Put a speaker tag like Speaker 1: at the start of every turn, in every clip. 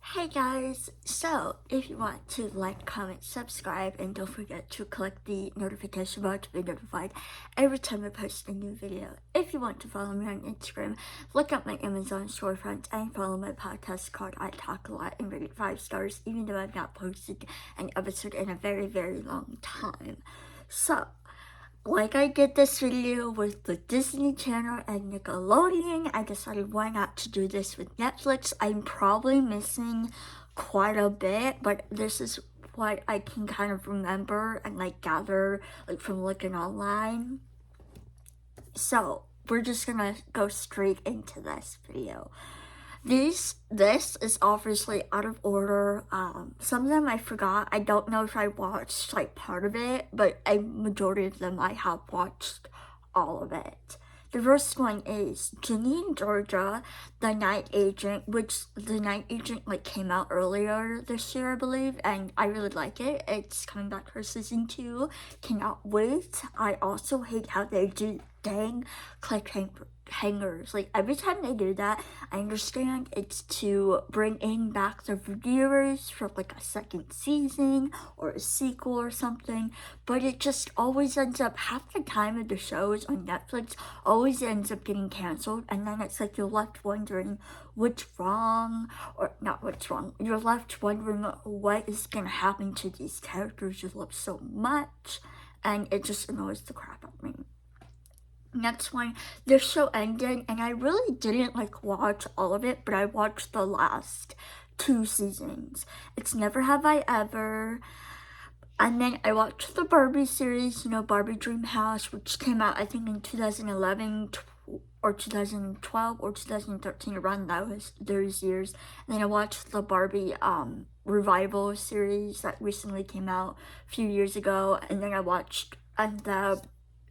Speaker 1: Hey guys, so if you want to like, comment, subscribe, and don't forget to click the notification bell to be notified every time I post a new video. If you want to follow me on Instagram, look up my Amazon storefront and follow my podcast called I Talk A Lot and rate it 5 stars, even though I've not posted an episode in a very, very long time. So, like I did this video with the Disney Channel and Nickelodeon, I decided why not to do this with Netflix. I'm probably missing quite a bit, but this is what I can kind of remember and like gather like from looking online. So we're just gonna go straight into this video. This is obviously out of order. Some of them I forgot. I don't know if I watched like part of it, but a majority of them I have watched all of it. The first one is Ginny and Georgia, the Night Agent, which the Night Agent like came out earlier this year, I believe, and I really like it. It's coming back for season 2. Cannot wait. I also hate how they do dang cliffhangers. Like every time they do that, I understand it's to bring in back the viewers for like a second season or a sequel or something, but it just always ends up, half the time of the shows on Netflix always ends up getting canceled, and then it's like you're left wondering what's wrong, or not what's wrong, you're left wondering what is gonna happen to these characters you love so much, and it just annoys the crap out of me. Next one, the show ended, and I really didn't like watch all of it, but I watched the last 2 seasons. It's Never Have I Ever, and then I watched the Barbie series, Barbie Dream House, which came out I think in 2011 or 2012 or 2013, around those years. And then I watched the Barbie revival series that recently came out a few years ago, and then I watched the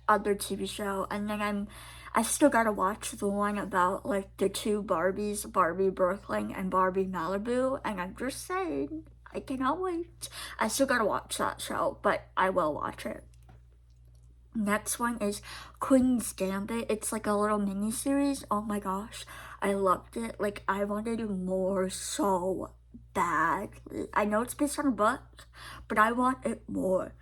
Speaker 1: other TV show, and then I still gotta watch the one about like the 2 Barbies, Barbie Brooklyn and Barbie Malibu, and I'm just saying, I cannot wait. I still gotta watch that show, but I will watch it. Next one is Queen's Gambit. It's like a little mini series. Oh my gosh, I loved it. Like I wanted more so badly. I know it's based on a book, but I want it more.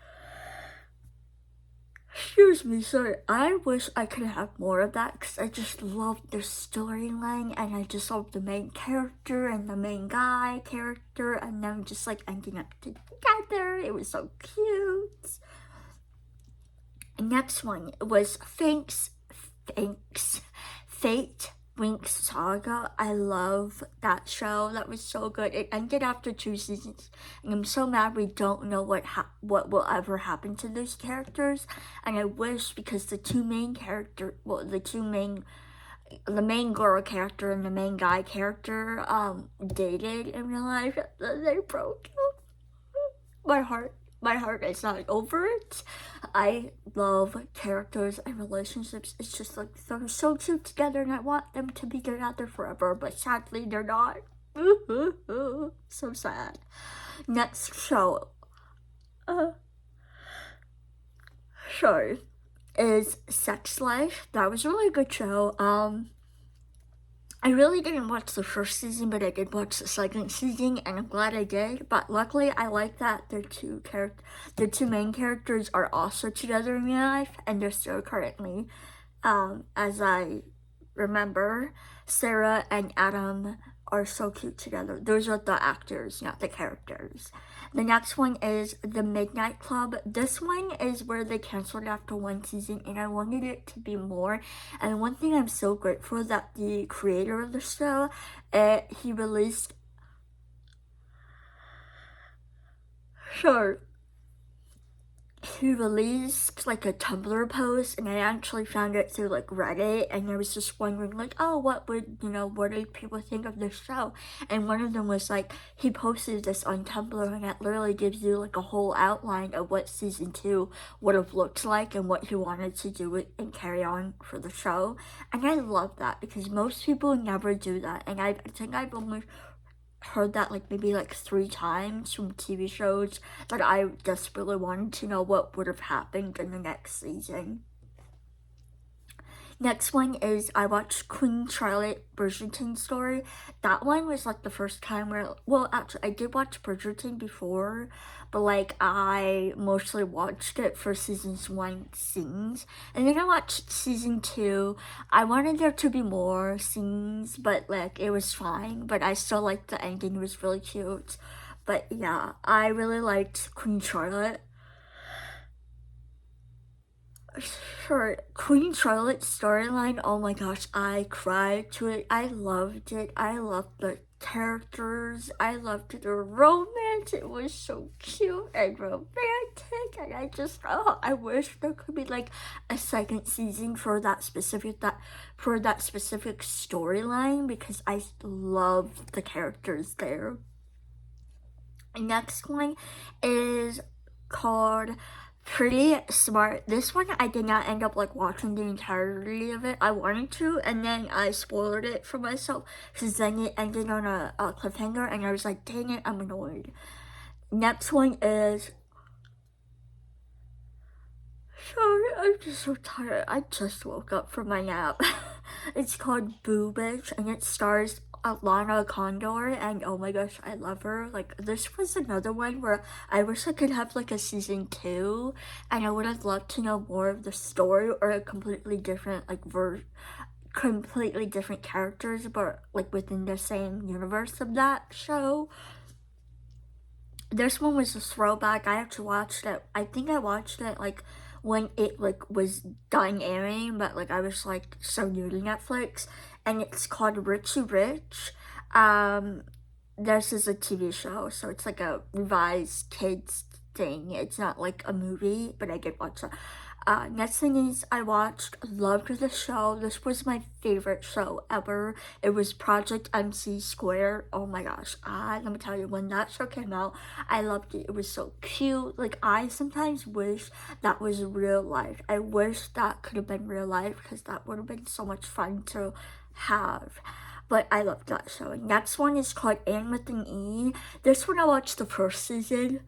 Speaker 1: Excuse me, sorry. I wish I could have more of that because I just love the storyline, and I just love the main character and the main guy character, and them just like ending up together. It was so cute. Next one was Fate Winx Saga. I love that show. That was so good. It ended after 2 seasons, and I'm so mad we don't know what will ever happen to those characters. And I wish, because the main girl character and the main guy character dated in real life, they broke up. My heart is not over it. I love characters and relationships. It's just like they're so cute together, and I want them to be together forever, but sadly they're not. So sad. Next show. Sorry. Is Sex Life. That was a really good show. I really didn't watch the first season, but I did watch the second season, and I'm glad I did. But luckily, I like that their 2 main characters are also together in real life, and they're still currently, as I remember, Sarah and Adam are so cute together. Those are the actors, not the characters. The next one is The Midnight Club. This one is where they canceled after 1 season, and I wanted it to be more. And one thing I'm so grateful that the creator of the show, he released like a Tumblr post, and I actually found it through like Reddit, and I was just wondering like, oh, what did people think of this show? And one of them was like, he posted this on Tumblr, and it literally gives you like a whole outline of what season 2 would have looked like and what he wanted to do it and carry on for the show. And I love that, because most people never do that, and I think I've only heard that like maybe like 3 times from TV shows that I desperately wanted to know what would have happened in the next season. Next one is I watched Queen Charlotte Bridgerton story. That one was like the first time where, well, actually, I did watch Bridgerton before, but like I mostly watched it for seasons 1 scenes. And then I watched season 2. I wanted there to be more scenes, but like it was fine, but I still liked the ending, it was really cute. But yeah, I really liked Queen Charlotte. For Queen Charlotte's storyline, oh my gosh, I cried to it. I loved it. I loved the characters. I loved the romance. It was so cute and romantic. And I just, oh, I wish there could be like a second season for that specific storyline, because I love the characters there. Next one is called Pretty Smart. This one I did not end up like watching the entirety of it. I wanted to, and then I spoiled it for myself because then it ended on a cliffhanger, and I was like, dang it, I'm annoyed. Next one is, sorry, I'm just so tired. I just woke up from my nap. It's called Boo Bitch, and it stars Lana Condor, and oh my gosh, I love her. Like, this was another one where I wish I could have like a season 2, and I would have loved to know more of the story, or a completely different like completely different characters, but like within the same universe of that show. This one was a throwback. I actually watched it. I think I watched it like when it like was done airing, but like I was like so new to Netflix, and it's called Richie Rich. This is a TV show, so it's like a revised kids thing. It's not like a movie, but I did watch it. Next thing is I loved the show. This was my favorite show ever. It was Project MC Square. Oh my gosh, let me tell you, when that show came out, I loved it. It was so cute. Like, I sometimes wish that was real life. I wish that could have been real life, because that would have been so much fun to have. But I loved that show. Next one is called Anne with an E. This one I watched the first season.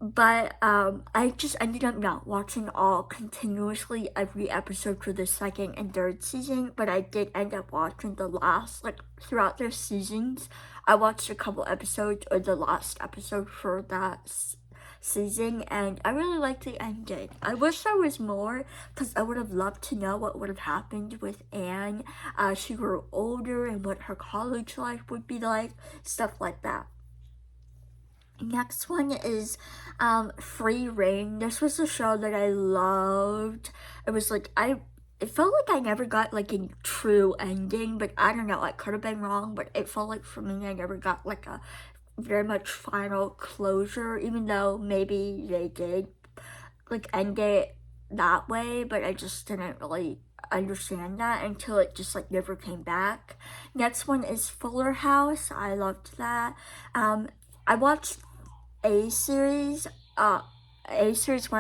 Speaker 1: But I just ended up not watching all continuously every episode for the second and third season, but I did end up watching the last, like throughout their seasons. I watched a couple episodes, or the last episode for that season, and I really liked the ending. I wish there was more, because I would have loved to know what would have happened with Anne as she grew older, and what her college life would be like, stuff like that. Next one is Free Reign. This was a show that I loved. It was like, it felt like I never got like a true ending, but I don't know, I could have been wrong, but it felt like for me I never got like a very much final closure, even though maybe they did like end it that way, but I just didn't really understand that until it just like never came back. Next one is Fuller House. I loved that. I watched a series, why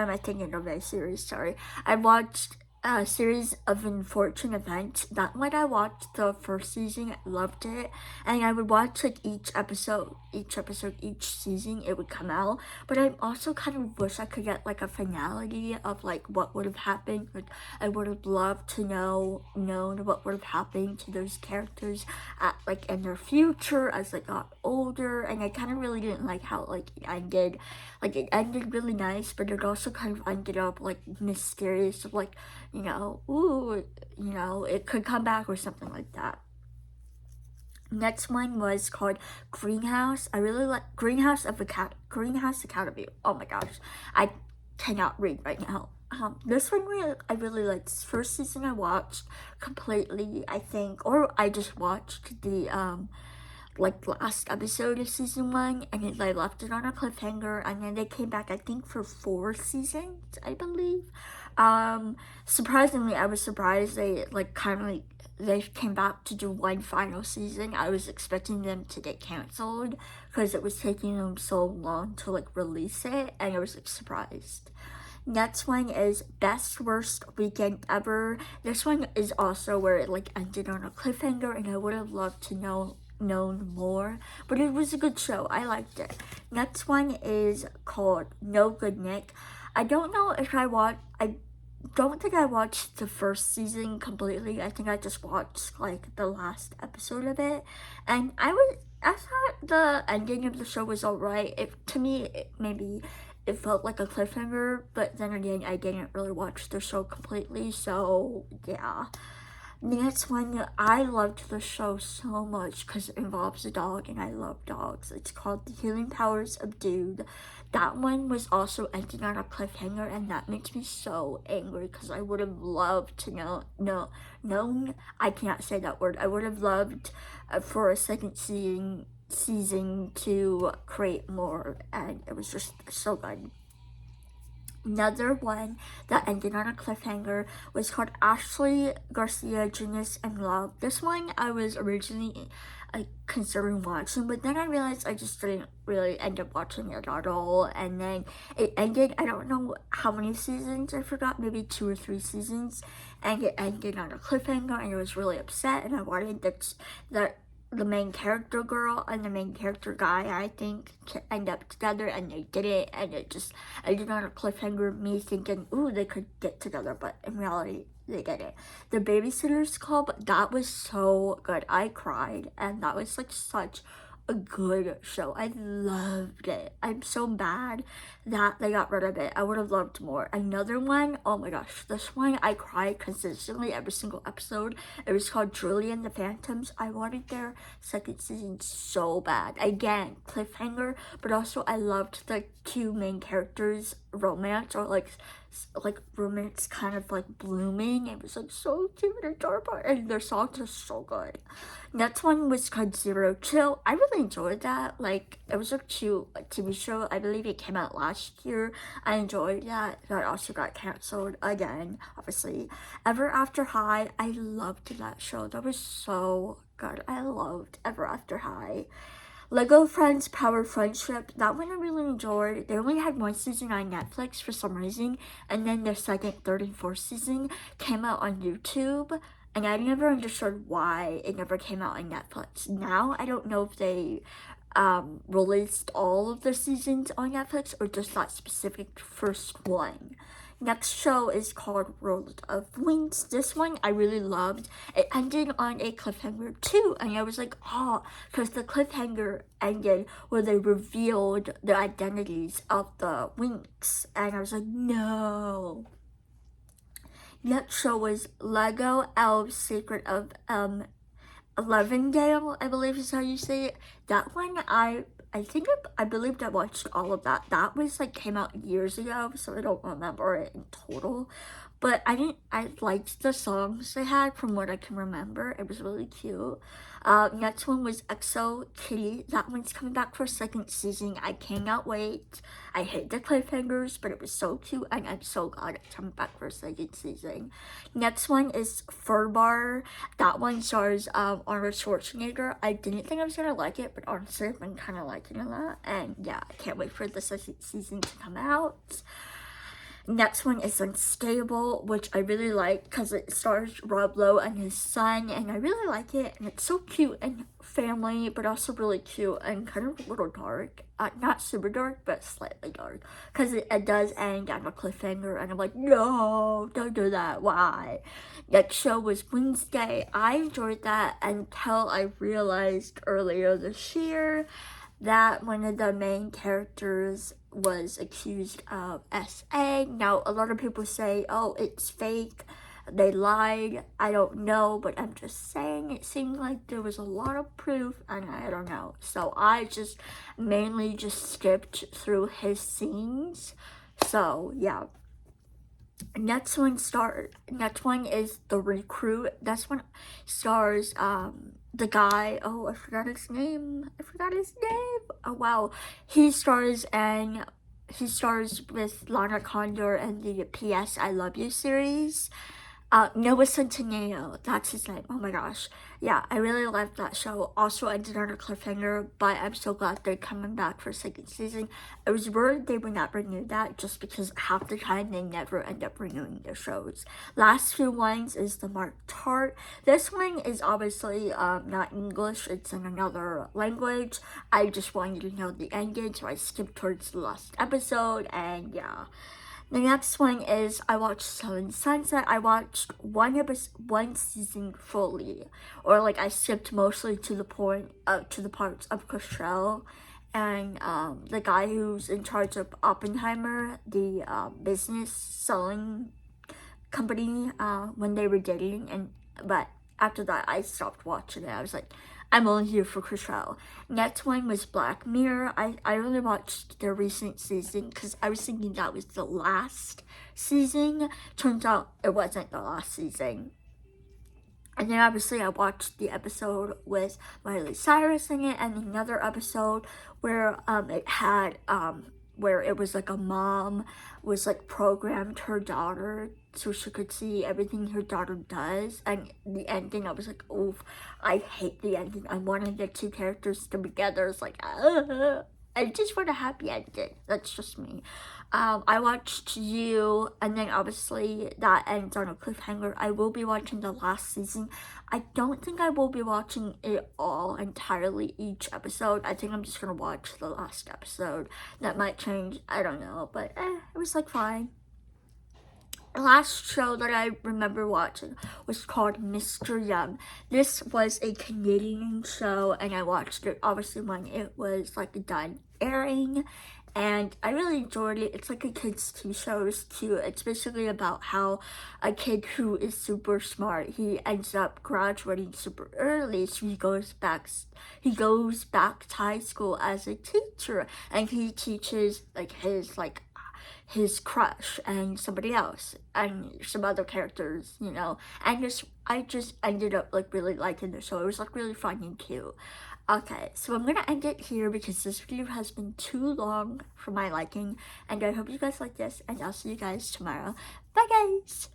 Speaker 1: am I thinking of A series, sorry. I watched a series of Unfortunate Events. That one I watched the first season, loved it, and I would watch like each season it would come out, but I also kind of wish I could get like a finality of like what would have happened. Like, I would have loved to known what would have happened to those characters at like in their future as they got older, and I kind of really didn't like how like it ended. Like, it ended really nice, but it also kind of ended up like mysterious, of like, ooh, it could come back or something like that. Next one was called Greenhouse. I really like Greenhouse Academy. Oh my gosh, I cannot read right now. This one I really liked. This first season I watched completely, I think, or I just watched the like last episode of season 1, and then they left it on a cliffhanger, and then they came back, I think, for 4 seasons, I believe. Surprisingly, I was surprised they like kind of like they came back to do one final season. I was expecting them to get canceled because it was taking them so long to like release it, and I was like surprised. Next one is Best Worst Weekend Ever. This one is also where it like ended on a cliffhanger, and I would have loved to know known more, but it was a good show. I liked it. Next one is called No Good Nick. I don't know if I don't think I watched the first season completely. I think I just watched like the last episode of it, and I thought the ending of the show was alright. To me, maybe it felt like a cliffhanger, but then again, I didn't really watch the show completely, so yeah. Next one, I loved the show so much because it involves a dog, and I love dogs. It's called The Healing Powers of Dude. That one was also ending on a cliffhanger, and that makes me so angry because I would have loved to known. I can't say that word. I would have loved for a second season to create more, and it was just so good. Another one that ended on a cliffhanger was called Ashley Garcia, Genius and Love. This one I was originally considering watching, but then I realized I just didn't really end up watching it at all, and then it ended. I don't know how many seasons, I forgot, maybe 2 or 3 seasons, and it ended on a cliffhanger, and I was really upset, and I wanted that the main character girl and the main character guy, I think, to end up together, and they didn't, and it just ended on a cliffhanger, me thinking, ooh, they could get together, but in reality, they didn't. The Babysitter's Club, that was so good. I cried, and that was like such a good show. I loved it. I'm so mad that they got rid of it. I would have loved more. Another one, oh my gosh, this one I cried consistently every single episode. It was called Julie and the Phantoms. I wanted their second season so bad. Again, cliffhanger, but also I loved the 2 main characters' romance, or like romance kind of like blooming. It was like so cute and adorable, and their songs are so good. Next one was called Zero Chill. I really enjoyed that. Like, it was a cute TV show. I believe it came out last year. I enjoyed that. That also got canceled again, obviously. Ever After High, I loved that show. That was so good. I loved Ever After High. Lego Friends Power Friendship, that one I really enjoyed. They only had 1 season on Netflix for some reason, and then their second, third, and fourth season came out on YouTube, and I never understood why it never came out on Netflix. Now, I don't know if they released all of the seasons on Netflix or just that specific first one. Next show is called World of Wings. This one I really loved. It ended on a cliffhanger too, and I was like, oh, because the cliffhanger ended where they revealed the identities of the Winx, and I was like, no. Next show was Lego Elves Secret of Elevendale, I believe is how you say it. That one I believed I watched all of that. That was like came out years ago, so I don't remember it in total. But I liked the songs they had from what I can remember. It was really cute. Next one was EXO Kitty. That one's coming back for a second season. I cannot wait. I hate the cliffhangers, but it was so cute, and I'm so glad it's coming back for a second season. Next one is Fur Bar. That one stars Arnold Schwarzenegger. I didn't think I was gonna like it, but honestly, I've been kind of liking it a lot, and yeah, I can't wait for the second season to come out. Next one is Unstable, which I really like because it stars Rob Lowe and his son, and I really like it, and it's so cute and family, but also really cute and kind of a little dark. Not super dark, but slightly dark, because it does end on a cliffhanger, and I'm like, no, don't do that, why? Next show was Wednesday. I enjoyed that until I realized earlier this year that one of the main characters was accused of SA. Now, a lot of people say, oh, it's fake, they lied. I don't know, but I'm just saying it seemed like there was a lot of proof, and I don't know. So I just mainly just skipped through his scenes. So, yeah. Next one is The Recruit. This one stars the guy, oh, I forgot his name. Oh wow. He stars with Lana Condor and the PS I Love You series. Noah Centineo, that's his name. Oh my gosh. Yeah, I really loved that show. Also ended on a cliffhanger, but I'm so glad they're coming back for a second season. I was worried they would not renew that just because half the time they never end up renewing their shows. Last few ones is the Mark Tart. This one is obviously not English, it's in another language. I just wanted to know the ending, so I skipped towards the last episode, and yeah. The next one is I watched Selling Sunset. I watched one season fully, or like I skipped mostly to the to the parts of Chriselle and the guy who's in charge of Oppenheimer, the business selling company, when they were dating, but after that I stopped watching it. I was like, I'm only here for Chriselle. Next one was Black Mirror. I only watched the recent season because I was thinking that was the last season. Turns out it wasn't the last season. And then obviously I watched the episode with Miley Cyrus in it, and another episode where it had where it was like a mom was like programmed her daughter so she could see everything her daughter does, and the ending I was like, oof, I hate the ending. I wanted the two characters to be together. It's like I just want a happy ending. That's just me. I watched You, and then obviously that ends on a cliffhanger. I will be watching the last season. I don't think I will be watching it all entirely, each episode. I think I'm just gonna watch the last episode. That might change, I don't know, but it was like fine. The last show that I remember watching was called Mr. Young. This was a Canadian show, and I watched it obviously when it was like done airing, and I really enjoyed it. It's like a kids' TV show. It's cute. It's basically about how a kid who is super smart, he ends up graduating super early, so he goes back to high school as a teacher, and he teaches like his crush and somebody else and some other characters, you know, and I just ended up like really liking the show. It was like really fun and cute. Okay, so I'm gonna end it here because this video has been too long for my liking, and I hope you guys like this, and I'll see you guys tomorrow. Bye guys!